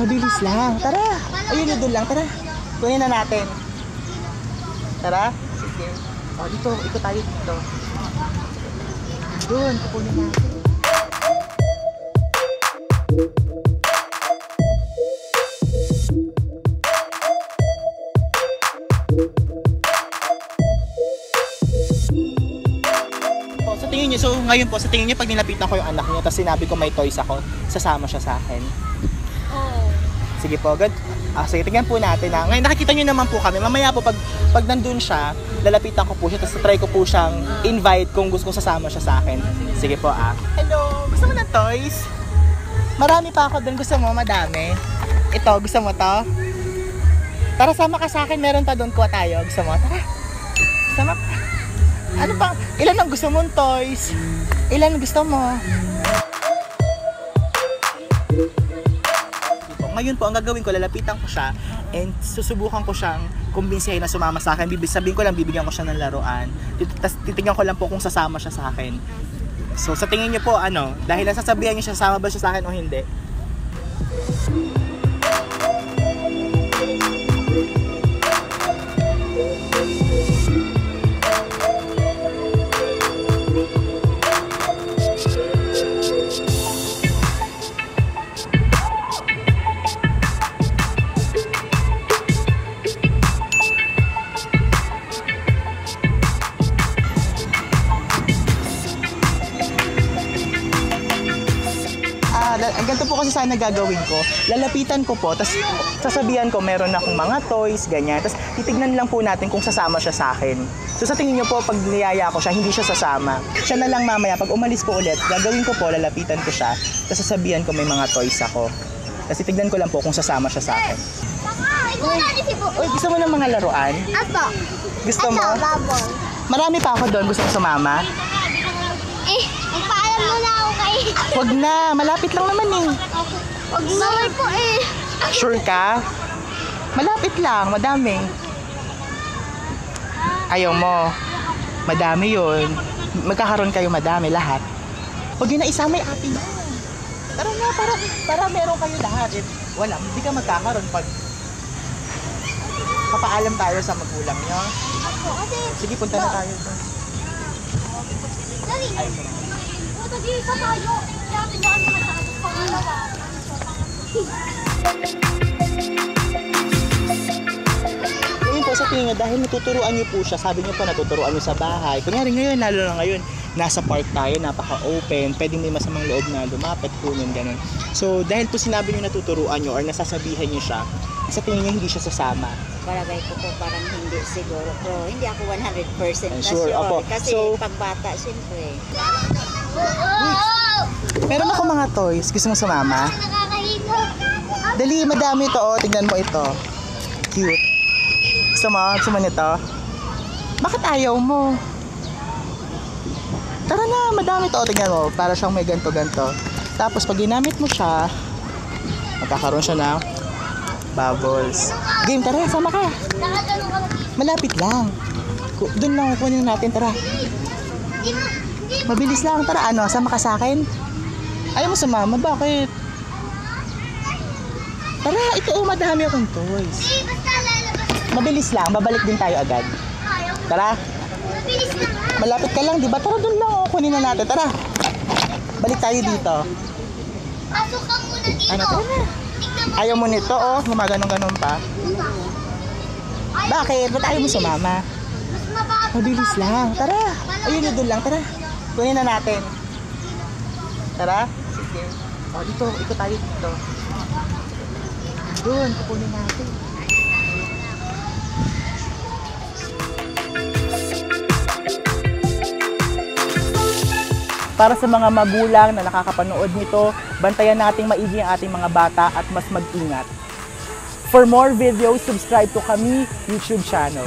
Mabilis lang. Tara. Ayun, doon lang. Tara. Kunin na natin. Tara. Sige. O, dito. Ikot tayo dito. Doon. Kukunin natin. So ngayon po, sa tingin niyo pag nilapitan ko yung anak niya tapos sinabi ko may toys ako, sasama siya sa akin? Oo. Sige po, good. Sige, tingnan po natin ha. Ngayon nakikita niyo naman po kami. Mamaya po pag nandun siya, lalapitan ko po siya tapos try ko po siyang invite kung gusto kong sasama siya sa akin. Sige po Hello, gusto mo ng toys? Marami pa ako doon. Gusto mo? Madami. Ito, gusto mo to? Tara, sama ka sa akin. Meron pa doon. Kuha tayo. Gusto mo? Tara. Sama ka. Ano pa? Ilan ang gusto mong toys? Ilan gusto mo? Ngayon po, ang gagawin ko, lalapitan ko siya and susubukan ko siyang kumbinsihin na sumama sa akin. Sabihin ko lang, bibigyan ko siya ng laruan. Tapos titignan ko lang po kung sasama siya sa akin. So sa tingin niyo po, dahil nasasabihan niyo siya, sasama ba siya sa akin o hindi? Ganito po kasi sana gagawin ko. Lalapitan ko po, tapos sasabihan ko meron akong mga toys, ganyan. Tapos titignan lang po natin kung sasama siya sa akin. So sa tingin niyo po, pag niyaya ko siya, hindi siya sasama. Siya na lang mamaya, pag umalis po ulit, gagawin ko po, lalapitan ko siya, tapos sasabihan ko may mga toys ako. Tapos titignan ko lang po kung sasama siya sa akin. Uy, gusto mo ng mga laruan? Apo. Gusto mo? Marami pa ako doon. Gusto mo sumama? Magpaalam mo na ako kay... Wag na, malapit lang naman eh. Wag na po eh. Sure ka? Malapit lang, madami. Ayaw mo. Madami yun. Magkakaroon kayo madami lahat. Huwag yun na isama yung ate mo. Tara na, para meron kayo lahat. Wala, hindi ka magkakaroon pag papaalam tayo sa magulang nyo. Sige, punta na tayo doon. Dali! Puto dito tayo! Kaya tinaan naman sa ating pangalawa. Ngayon po sa tingin nyo, dahil natuturuan nyo po siya, sabi nyo po natuturuan nyo sa bahay. Kunyari ngayon, lalo na ngayon, nasa park tayo, napaka-open, pwedeng may masamang loob na lumapit po nun, ganun. So, dahil po sinabi nyo natuturuan nyo or nasasabihan nyo siya, sa tingin nyo hindi siya sasama. Palagay ko po parang hindi siguro, pero hindi ako 100% sure. Opo. Kasi So, pagbata, siyempre. meron ako mga toys. Gusto mo sumama? Dali, madami ito. Oh. Tingnan mo ito. Cute. Gusto mo? Gusto mo nito? Bakit ayaw mo? Tara na, madami ito. Tingnan mo. Para siyang may ganto-ganto. Tapos pag ginamit mo siya, magkakaroon siya ng bubbles. Game, tara, sama ka. Malapit lang. Doon lang, kunin natin, tara. Mabilis lang, tara. Sama ka sa akin? Ayaw mo sumama, bakit? Tara, ito madami akong toys. Mabilis lang, babalik din tayo agad. Tara. Malapit ka lang, di ba? Tara, doon lang, kunin na natin, tara. Balik tayo dito. Pasok ka muna dito. Tara na. Ayaw mo nito, gumaganong-ganon pa. Bakit? Ba't ayaw mo sumama? Mabilis lang. Tara. Ayun, doon lang. Tara. Kunin na natin. Tara. Sige. Dito. Ikot tayo dito. Doon. Kukunin natin. Para sa mga magulang na nakakapanood nito, bantayan nating maigi ang ating mga bata at mas mag-ingat. For more videos, subscribe to Kami YouTube channel.